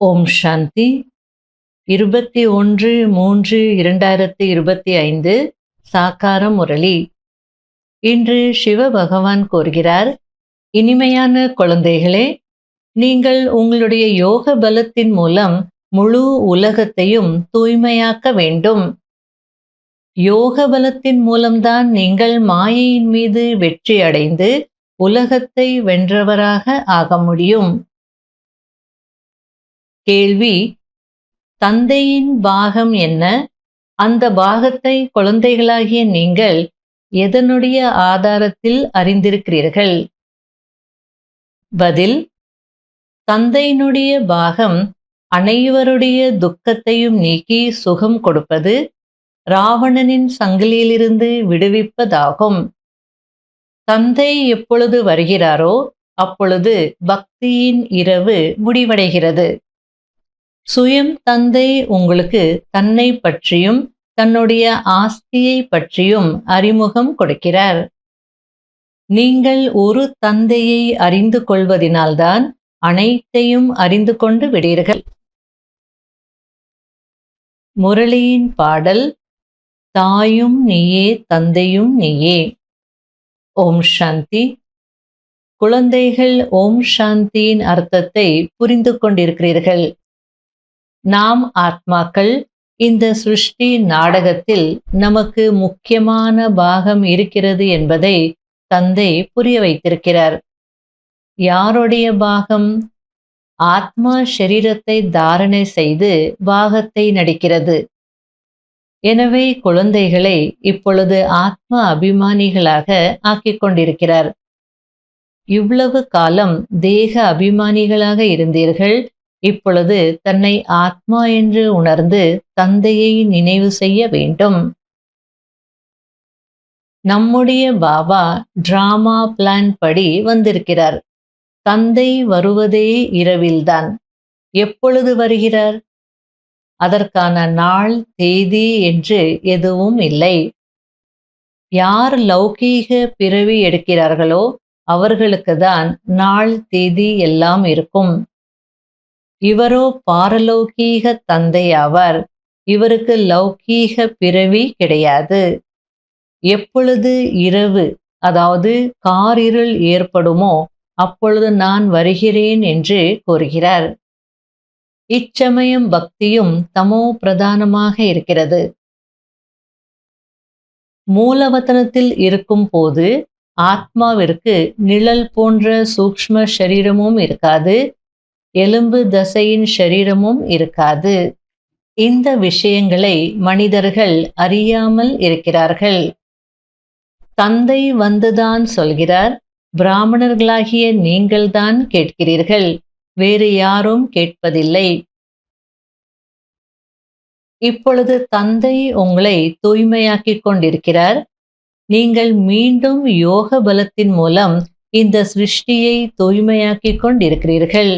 ஓம் சாந்தி 21-3-2025 சாக்கார முரளி. இன்று சிவ பகவான் கூறுகிறார், இனிமையான குழந்தைகளே, நீங்கள் உங்களுடைய யோக பலத்தின் மூலம் முழு உலகத்தையும் தூய்மையாக்க வேண்டும். யோக பலத்தின் மூலம்தான் நீங்கள் மாயையின் மீது வெற்றி அடைந்து உலகத்தை வென்றவராக ஆக முடியும். கேள்வி: தந்தையின் பாகம் என்ன? அந்த பாகத்தை குழந்தைகளாகிய நீங்கள் எதனுடைய ஆதாரத்தில் அறிந்திருக்கிறீர்கள்? பதில்: தந்தையினுடைய பாகம் அனைவருடைய துக்கத்தையும் நீக்கி சுகம் கொடுப்பது, ராவணனின் சங்கிலியிலிருந்து விடுவிப்பதாகும். தந்தை எப்பொழுது வருகிறாரோ அப்பொழுது பக்தியின் இரவு முடிவடைகிறது. சுயம் தந்தை உங்களுக்கு தன்னை பற்றியும் தன்னுடைய ஆஸ்தியை பற்றியும் அறிமுகம் கொடுக்கிறார். நீங்கள் ஒரு தந்தையை அறிந்து கொள்வதினால்தான் அனைத்தையும் அறிந்து கொண்டு விடீர்கள். முரளியின் பாடல்: தாயும் நீயே, தந்தையும் நீயே. ஓம் சாந்தி. குழந்தைகள் ஓம் சாந்தியின் அர்த்தத்தை புரிந்து கொண்டிருக்கிறீர்கள். நாம் ஆத்மாக்கள் இந்த சிருஷ்டி நாடகத்தில் நமக்கு முக்கியமான பாகம் இருக்கிறது என்பதை தந்தை புரிய வைத்திருக்கிறார். யாருடைய பாகம்? ஆத்மா ஷரீரத்தை தாரணை செய்து பாகத்தை நடிக்கிறது. எனவே குழந்தைகளை இப்பொழுது ஆத்மா அபிமானிகளாக ஆக்கிக் கொண்டிருக்கிறார். இவ்வளவு காலம் தேக அபிமானிகளாக இருந்தீர்கள். இப்பொழுது தன்னை ஆத்மா என்று உணர்ந்து தந்தையை நினைவு செய்ய வேண்டும். நம்முடைய பாபா டிராமா பிளான் படி வந்திருக்கிறார். தந்தை வருவதே இரவில்தான். எப்பொழுது வருகிறார்? அதற்கான நாள் தேதி என்று எதுவும் இல்லை. யார் லௌகீக பிறவி எடுக்கிறார்களோ அவர்களுக்கு தான் நாள் தேதி எல்லாம் இருக்கும். இவரோ பாரலௌகீக தந்தை ஆவார். இவருக்கு லௌகீக பிறவி கிடையாது. எப்பொழுது இரவு, அதாவது காரிருள் ஏற்படுமோ அப்பொழுது நான் வருகிறேன் என்று கூறுகிறார். இச்சமயம் பக்தியும் தமோ பிரதானமாக இருக்கிறது. மூலவத்தனத்தில் இருக்கும் போது ஆத்மாவிற்கு நிழல் போன்ற சூக்ஷ்ம சரீரமும் இருக்காது, எலும்பு தசையின் ஷரீரமும் இருக்காது. இந்த விஷயங்களை மனிதர்கள் அறியாமல் இருக்கிறார்கள். தந்தை வந்துதான் சொல்கிறார், பிராமணர்களாகிய நீங்கள்தான் கேட்கிறீர்கள், வேறு யாரும் கேட்பதில்லை. இப்பொழுது தந்தை உங்களை தூய்மையாக்கிக் கொண்டிருக்கிறார். நீங்கள் மீண்டும் யோக பலத்தின் மூலம் இந்த சிருஷ்டியை தூய்மையாக்கிக் கொண்டிருக்கிறீர்கள்.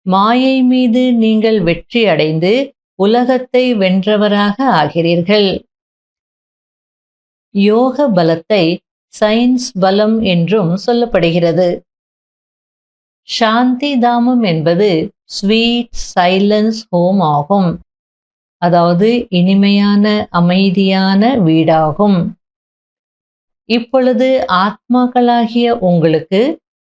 மாயை மீது நீங்கள் வெற்றி அடைந்து உலகத்தை வென்றவராக ஆகிறீர்கள். யோக பலத்தை சயின்ஸ் பலம் என்றும் சொல்லப்படுகிறது. சாந்தி தாமம் என்பது ஸ்வீட் சைலன்ஸ் ஹோம் ஆகும். அதாவது இனிமையான அமைதியான வீடாகும். இப்பொழுது ஆத்மாக்களாகிய உங்களுக்கு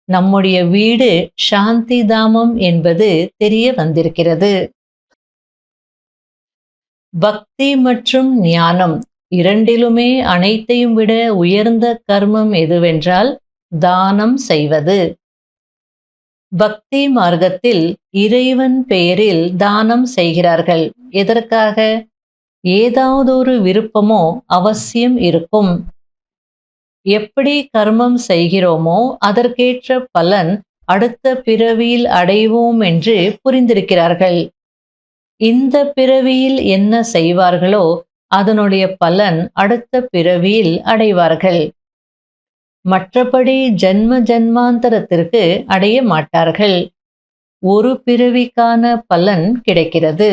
நம்முடைய வீடு சாந்தி தாமம் என்பது தெரிய வந்திருக்கிறது. பக்தி மற்றும் ஞானம் இரண்டிலுமே அனைத்தையும் விட உயர்ந்த கர்மம் எதுவென்றால் தானம் செய்வது. பக்தி மார்க்கத்தில் இறைவன் பெயரில் தானம் செய்கிறார்கள். எதற்காக? ஏதாவது ஒரு விருப்பமோ அவசியம் இருக்கும். எப்படி கர்மம் செய்கிறோமோ அதற்கேற்ற பலன் அடுத்த பிறவியில் அடைவோம் என்று புரிந்திருக்கிறார்கள். இந்த பிறவியில் என்ன செய்வார்களோ அதனுடைய பலன் அடுத்த பிறவியில் அடைவார்கள். மற்றபடி ஜன்ம ஜன்மாந்தரத்திற்கு அடைய மாட்டார்கள். ஒரு பிறவிக்கான பலன் கிடைக்கிறது.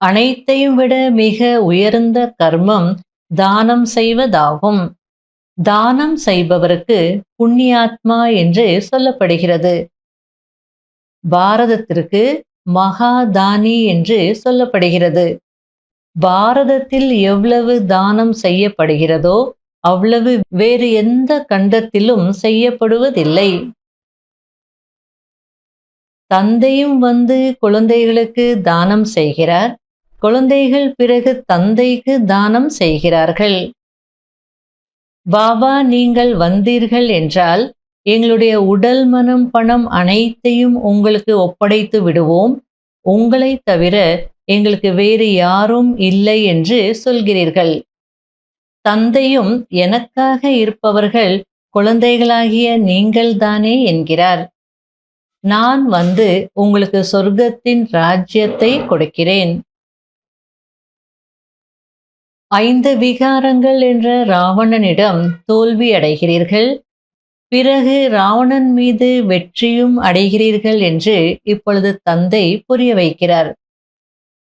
அனைத்தையும் விட மிக உயர்ந்த கர்மம் தானம் செய்வதாகும். தானம் செய்பவருக்கு புண்ணியாத்மா என்று சொல்லப்படுகிறது. பாரதத்திற்கு மகாதானி என்று சொல்லப்படுகிறது. பாரதத்தில் எவ்வளவு தானம் செய்யப்படுகிறதோ அவ்வளவு வேறு எந்த கண்டத்திலும் செய்யப்படுவதில்லை. தந்தையும் வந்து குழந்தைகளுக்கு தானம் செய்கிறார். குழந்தைகள் பிறகு தந்தைக்கு தானம் செய்கிறார்கள். பாபா, நீங்கள் வந்தீர்கள் என்றால் எங்களுடைய உடல், மனம், பணம் அனைத்தையும் உங்களுக்கு ஒப்படைத்து விடுவோம். உங்களை தவிர எங்களுக்கு வேறு யாரும் இல்லை என்று சொல்கிறீர்கள். தந்தையும் எனக்காக இருப்பவர்கள் குழந்தைகளாகிய நீங்கள்தானே என்கிறார். நான் வந்து உங்களுக்கு சொர்க்கத்தின் ராஜ்யத்தை கொடுக்கிறேன். 5 விகாரங்கள் என்ற ராவணனிடம் தோல்வி அடைகிறீர்கள். பிறகு ராவணன் மீது வெற்றியும் அடைகிறீர்கள் என்று இப்பொழுது தந்தை புரிய வைக்கிறார்.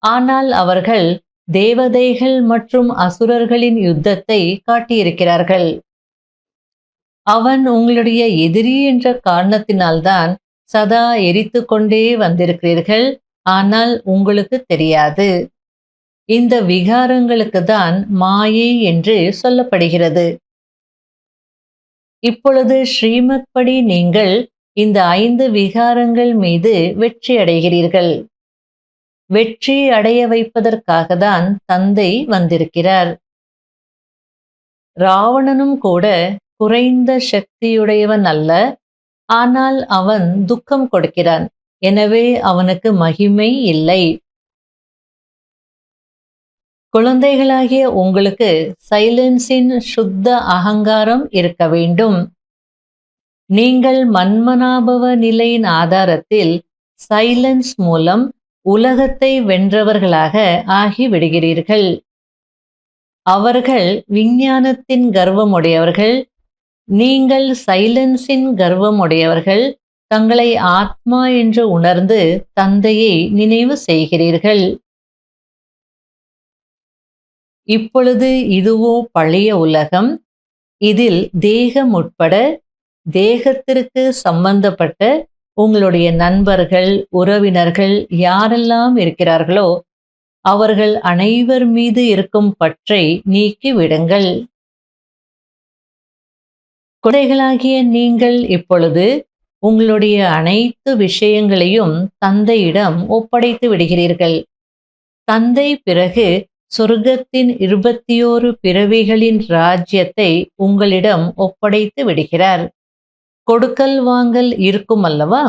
ஆனால் அவர்கள் தேவதைகள் மற்றும் அசுரர்களின் யுத்தத்தை காட்டியிருக்கிறார்கள். அவன் உங்களுடைய எதிரி என்ற காரணத்தினால்தான் சதா எரித்து கொண்டே வந்திருக்கிறீர்கள். ஆனால் உங்களுக்கு தெரியாது. இந்த விகாரங்களுக்கு தான் மாயை என்று சொல்லப்படுகிறது. இப்பொழுது ஸ்ரீமத் படி நீங்கள் இந்த 5 விகாரங்கள் மீது வெற்றி அடைகிறீர்கள். வெற்றி அடைய வைப்பதற்காக தான் தந்தை வந்திருக்கிறார். ராவணனும் கூட குறைந்த சக்தியுடையவன் அல்ல. ஆனால் அவன் துக்கம் கொடுக்கிறான். எனவே அவனுக்கு மகிமை இல்லை. குழந்தைகளாகிய உங்களுக்கு சைலன்ஸின் சுத்த அகங்காரம் இருக்க வேண்டும். நீங்கள் மன்மனாபவ நிலையின் ஆதாரத்தில் சைலன்ஸ் மூலம் உலகத்தை வென்றவர்களாக ஆகிவிடுகிறீர்கள். அவர்கள் விஞ்ஞானத்தின் கர்வமுடையவர்கள். நீங்கள் சைலன்ஸின் கர்வமுடையவர்கள். தங்களை ஆத்மா என்று உணர்ந்து தந்தையை நினைவு செய்கிறீர்கள். இப்பொழுது இதுவோ பழைய உலகம். இதில் தேகம் உட்பட தேகத்திற்கு சம்பந்தப்பட்ட உங்களுடைய நண்பர்கள், உறவினர்கள் யாரெல்லாம் இருக்கிறார்களோ அவர்கள் அனைவர் மீது இருக்கும் பற்றை நீக்கி விடுங்கள். குழந்தைகளாகிய நீங்கள் இப்பொழுது உங்களுடைய அனைத்து விஷயங்களையும் தந்தையிடம் ஒப்படைத்து விடுகிறீர்கள். தந்தை பிறகு சொர்க்கத்தின் 21 பிறவிகளின் ராஜ்யத்தை உங்களிடம் ஒப்படைத்து விடுகிறார். கொடுக்கல் வாங்கல் இருக்கும் அல்லவா?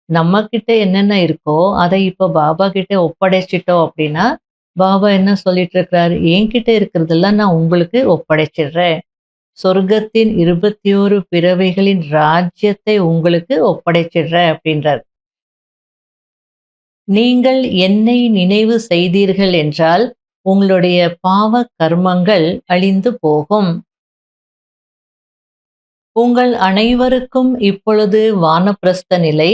நம்ம கிட்ட என்னென்ன இருக்கோ அதை இப்ப பாபா கிட்ட ஒப்படைச்சிட்டோம் அப்படின்னா, பாபா என்ன சொல்லிட்டு இருக்கிறார்? என்கிட்ட இருக்கிறதெல்லாம் நான் உங்களுக்கு ஒப்படைச்சிடுறேன். சொர்க்கத்தின் 21 பிறவிகளின் ராஜ்யத்தை உங்களுக்கு ஒப்படைச்சிடுறேன் அப்படின்றார். நீங்கள் என்னை நினைவு செய்தீர்கள் என்றால் உங்களுடைய பாவ கர்மங்கள் அழிந்து போகும். உங்கள் அனைவருக்கும் இப்பொழுது வானப்பிரஸ்த நிலை.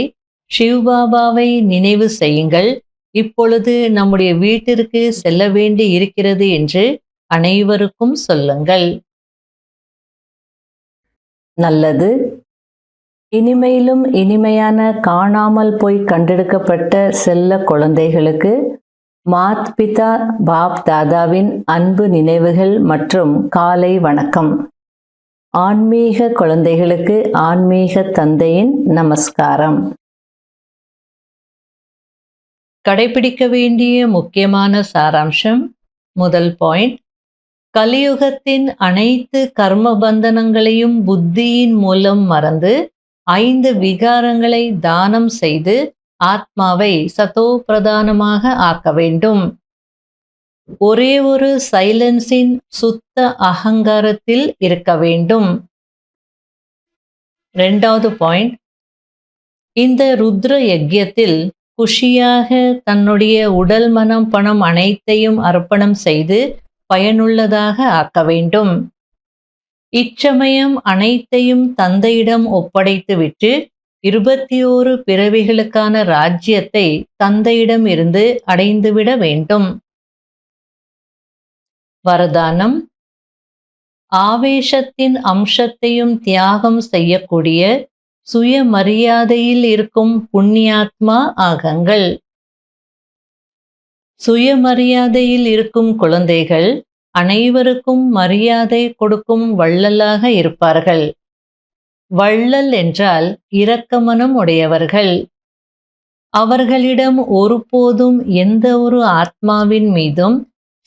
சிவபாபாவை நினைவு செய்யுங்கள். இப்பொழுது நம்முடைய வீட்டிற்கு செல்ல வேண்டி இருக்கிறது என்று அனைவருக்கும் சொல்லுங்கள். நல்லது. இனிமையிலும் இனிமையான காணாமல் போய் கண்டெடுக்கப்பட்ட செல்ல குழந்தைகளுக்கு மாத் பிதா பாப் தாதாவின் அன்பு நினைவுகள் மற்றும் காலை வணக்கம். ஆன்மீக குழந்தைகளுக்கு ஆன்மீக தந்தையின் நமஸ்காரம். கடைபிடிக்க வேண்டிய முக்கியமான சாராம்சம். முதல் பாயிண்ட், கலியுகத்தின் அனைத்து கர்ம பந்தனங்களையும் புத்தியின் மூலம் மறந்து 5 விகாரங்களை தானம் செய்து ஆத்மாவை சதோ பிரதானமாக ஆக்க வேண்டும். ஒரே ஒரு சைலன்ஸின் சுத்த அகங்காரத்தில் இருக்க வேண்டும். 2வது பாயிண்ட், இந்த ருத்ர யஜ்யத்தில் குஷியாக தன்னுடைய உடல், மனம், பணம் அனைத்தையும் அர்ப்பணம் செய்து பயனுள்ளதாக ஆக்க வேண்டும். இச்சமயம் அனைத்தையும் தந்தையிடம் ஒப்படைத்துவிட்டு 21 பிறவிகளுக்கான ராஜ்யத்தை தந்தையிடம் இருந்து அடைந்துவிட வேண்டும். வரதானம்: ஆவேசத்தின் அம்சத்தையும் தியாகம் செய்யக்கூடிய சுயமரியாதையில் இருக்கும் புண்ணியாத்மா ஆகங்கள். சுயமரியாதையில் இருக்கும் குழந்தைகள் அனைவருக்கும் மரியாதை கொடுக்கும் வள்ளலாக இருப்பார்கள். வள்ளல் என்றால் இரக்கமனம் உடையவர்கள். அவர்களிடம் ஒருபோதும் எந்த ஒரு ஆத்மாவின் மீதும்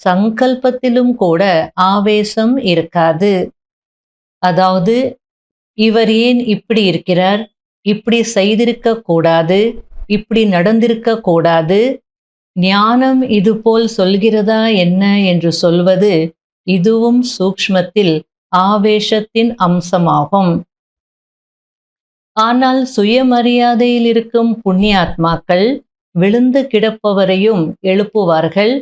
சங்கல்பத்திலும் கூட ஆவேசம் இருக்காது. அதாவது, இவர் ஏன் இப்படி இருக்கிறார், இப்படி செய்திருக்க கூடாது, இப்படி நடந்திருக்க கூடாது, ஞானம் இதுபோல் சொல்கிறதா என்ன என்று சொல்வது, இதுவும் சூக்ஷ்மத்தில் ஆவேசத்தின் அம்சமாகும். ஆனால் சுயமரியாதையில் இருக்கும் புண்ணியாத்மாக்கள் விழுந்து கிடப்பவரையும் எழுப்புவார்கள்,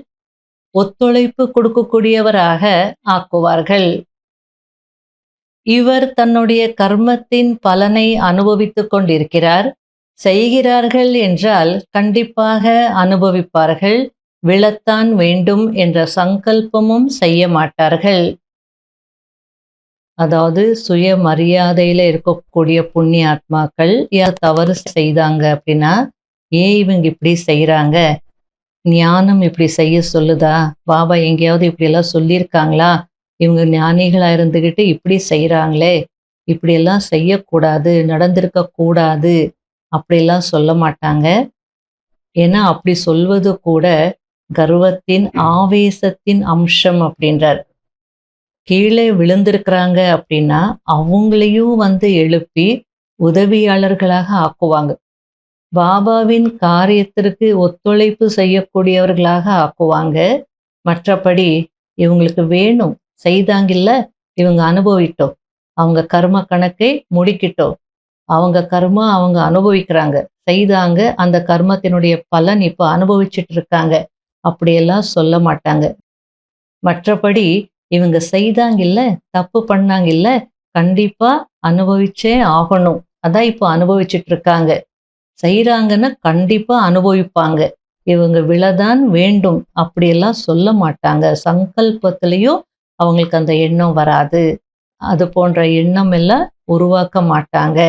ஒத்துழைப்பு கொடுக்கக்கூடியவராக ஆக்குவார்கள். இவர் தன்னுடைய கர்மத்தின் பலனை அனுபவித்துக் கொண்டிருக்கிறார். செய்கிறார்கள் என்றால் கண்டிப்பாக அனுபவிப்பார்கள். விழத்தான் வேண்டும் என்ற சங்கல்பமும் செய்ய மாட்டார்கள். அதாவது சுயமரியாதையில இருக்கக்கூடிய புண்ணிய ஆத்மாக்கள் யார் தவறு செய்தாங்க அப்படின்னா, ஏன் இவங்க இப்படி செய்யறாங்க, ஞானம் இப்படி செய்ய சொல்லுதா, பாபா எங்கேயாவது இப்படி எல்லாம் சொல்லியிருக்காங்களா, இவங்க ஞானிகளா இருந்துகிட்டு இப்படி செய்யறாங்களே, இப்படியெல்லாம் செய்யக்கூடாது, நடந்திருக்க கூடாது அப்படிலாம் சொல்ல மாட்டாங்க. ஏன்னா அப்படி சொல்வது கூட கர்வத்தின் ஆவேசத்தின் அம்சம் அப்படின்றார். கீழே விழுந்திருக்கிறாங்க அப்படின்னா அவங்களையும் எழுப்பி உதவியாளர்களாக ஆக்குவாங்க. பாபாவின் காரியத்திற்கு ஒத்துழைப்பு செய்யக்கூடியவர்களாக ஆக்குவாங்க. மற்றபடி இவங்களுக்கு வேணும், செய்தாங்கில்ல, இவங்க அனுபவிட்டோம், அவங்க கர்ம கணக்கை முடிக்கிட்டோம், அவங்க கர்மா அவங்க அனுபவிக்கிறாங்க, செய்தாங்க, அந்த கர்மத்தினுடைய பலன் இப்போ அனுபவிச்சுட்டு இருக்காங்க, அப்படியெல்லாம் சொல்ல மாட்டாங்க. மற்றபடி இவங்க செய்தாங்கில்ல, தப்பு பண்ணாங்கில்ல, கண்டிப்பா அனுபவிச்சே ஆகணும், அதான் இப்போ அனுபவிச்சுட்டு இருக்காங்க, செய்யறாங்கன்னா கண்டிப்பா அனுபவிப்பாங்க, இவங்க விழதான் வேண்டும் அப்படியெல்லாம் சொல்ல மாட்டாங்க. சங்கல்பத்திலையும் அவங்களுக்கு அந்த எண்ணம் வராது. அது போன்ற எண்ணம் எல்லாம் உருவாக்க மாட்டாங்க.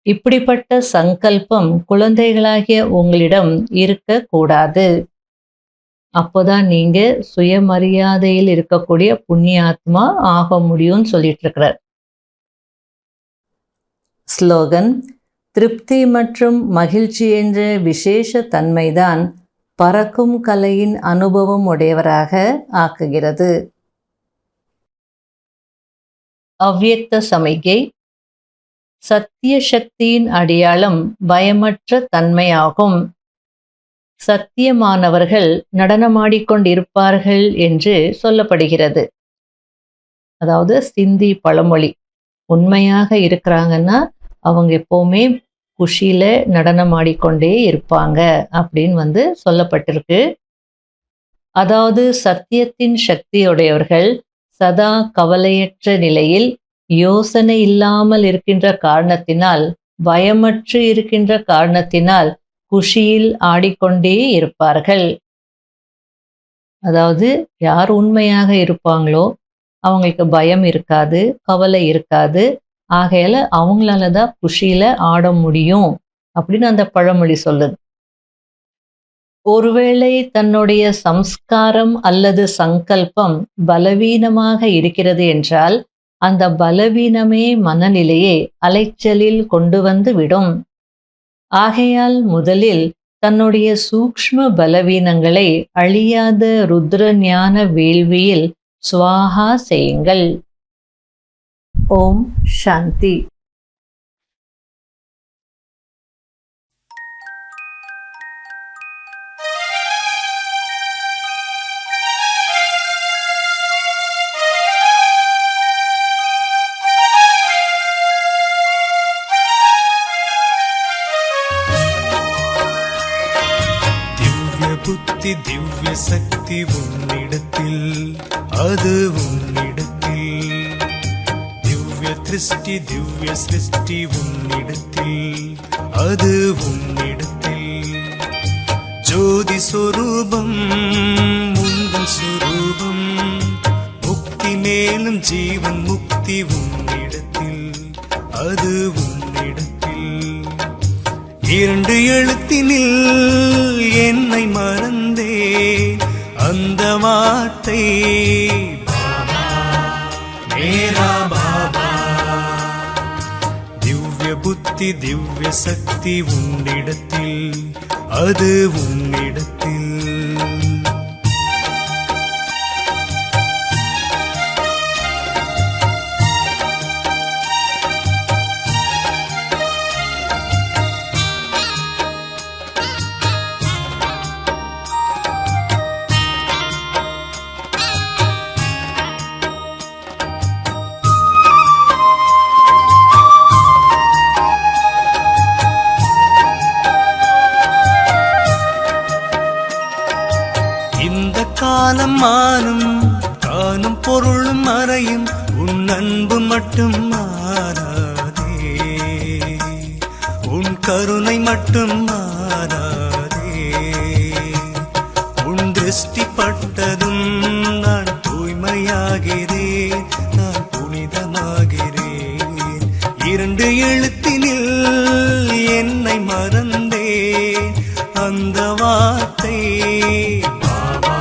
இப்படிப்பட்ட சங்கல்பம் குழந்தைகளாகிய உங்களிடம் இருக்கக்கூடாது. அப்போதான் நீங்க சுயமரியாதையில் இருக்கக்கூடிய புண்ணியாத்மா ஆக முடியும்னு சொல்லிட்டு இருக்கிறார். ஸ்லோகன்: திருப்தி மற்றும் மகிழ்ச்சி என்ற விசேஷ தன்மைதான் பறக்கும் கலையின் அனுபவம் உடையவராக ஆக்குகிறது. அவ்யக்த சமிகை: சத்திய சக்தியின் அடையாளம் பயமற்ற தன்மையாகும். சத்தியமானவர்கள் நடனமாடிக்கொண்டிருப்பார்கள் என்று சொல்லப்படுகிறது. அதாவது சிந்தி பழமொழி, உண்மையாக இருக்கிறாங்கன்னா அவங்க எப்பவுமே குஷியில நடனமாடிக்கொண்டே இருப்பாங்க அப்படின்னு சொல்லப்பட்டிருக்கு. அதாவது சத்தியத்தின் சக்தியுடையவர்கள் சதா கவலையற்ற நிலையில், யோசனை இல்லாமல் இருக்கின்ற காரணத்தினால், பயமற்று இருக்கின்ற காரணத்தினால் குஷியில் ஆடிக்கொண்டே இருப்பார்கள். அதாவது யார் உண்மையாக இருப்பாங்களோ அவங்களுக்கு பயம் இருக்காது, கவலை இருக்காது. ஆகையால அவங்களால தான் குஷியில ஆட முடியும் அப்படின்னு அந்த பழமொழி சொல்லுது. ஒருவேளை தன்னுடைய சம்ஸ்காரம் அல்லது சங்கல்பம் பலவீனமாக இருக்கிறது என்றால், அந்த பலவீனமே மனநிலையை அலைச்சலில் கொண்டு விடும். ஆகையால் முதலில் தன்னுடைய சூக்ஷ்ம பலவீனங்களை அழியாத ருத்ர ஞான வேள்வியில் ஸ்வாஹா செய்யுங்கள். ஓம் சாந்தி. புத்தி திவ்ய சக்தி உன்னிடத்தில், அது உன்னிடத்தில். திவ்ய திருஷ்டி திவ்ய சிருஷ்டி உன்னிடத்தில், அது உன்னிடத்தில். ஜோதி சொரூபம் உந்தன் சொரூபம், முக்தி மேலும் ஜீவன் முக்தி உன்னிடத்தில், அது உன்னிடத்தில். இரண்டு எழுத்தினில் என்னை மறந்தேன் அந்த வார்த்தை பாபா மேரா பாபா. திவ்ய புத்தி திவ்ய சக்தி உன்னிடத்தில், அது உன்னிடத்தில். இந்த காலம் மாறும், காணும் பொருளும் மறையும், உன் அன்பு மட்டும் மாறாதே, உன் கருணை மட்டும் மாறாதே. உன் திருஷ்டி பட்டதும் நான் தூய்மையாகிறேன், நான் புனிதமாகிறேன். இரண்டு எழுத்தினில் என்னை மறந்தேன் அந்த வார்த்தை பாபா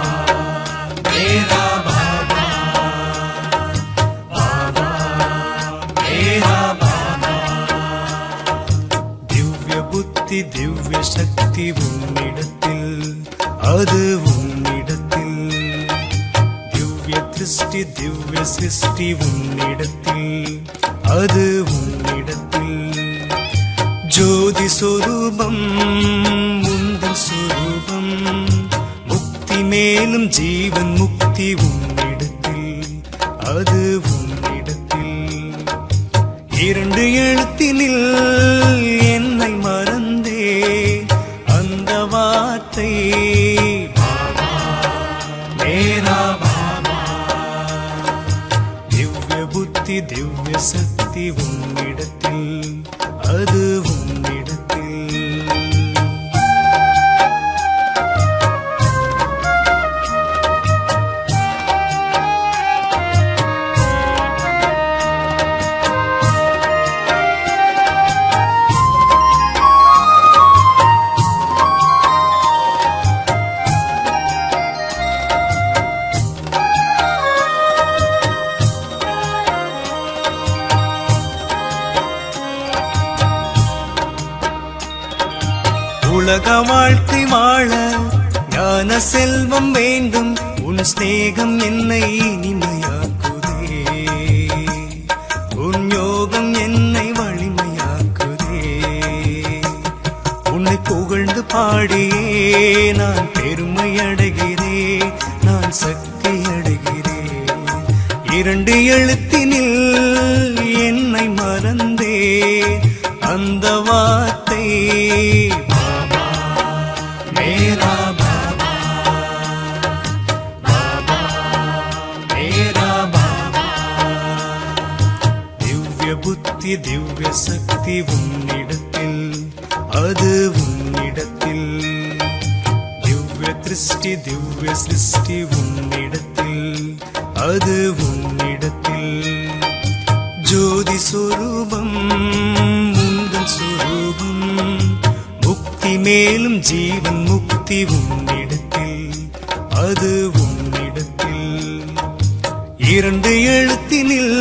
மேரா பாபா, பாபா மேரா பாபா. திவ்ய புத்தி திவ்ய சக்தி உன்னிடத்தில், அது உன்னிடத்தில். திவ்ய திருஷ்டி திவ்ய சிருஷ்டி உன்னிடத்தில், அது உன்னிடத்தில். ஜோதி சொரூபம் உந்தன் சொரூபம், முக்தி மேலும் ஜீவன் முக்தி உன்னிடத்தில், அது உன்னிடத்தில். இரண்டு எழுத்தினில் என்னை மறந்தே அந்த வார்த்தை பாபா மேரா பாபா. திவ்ய புத்தி திவ்ய சக்தி உன்னிடத்தில், அது உன்னிடத்தில். உலக வாழ்க்கை வாழ ஞான செல்வம் வேண்டும், உன் ஸ்நேகம் என்னை இனிமையாக்குதே, உன் யோகம் என்னை வலிமையாக்குதே. உன்னை புகழ்ந்து பாடியே நான் பெருமை அடைகிறேன், நான் சக்தி அடைகிறேன். இரண்டு எழுத்தினில் என்னை மறந்தே அந்த வார்த்தை பாபா மேரா பாபா, பாபா மேரா பாபா. திவ்ய புத்தி திவ்ய சக்தி உன்னிடத்தில், அது உன்னிடத்தில். திவ்ய திருஷ்டி திவ்ய சிருஷ்டி உன்னிடத்தில், அது உன்னிடத்தில். ஜோதி சொரூபம் உந்தன் சொரூபம், முக்தி மேலும் ஜீவன் முக்தி உன்னிடத்தில், அது உன்னிடத்தில். இரண்டு எழுத்தினில்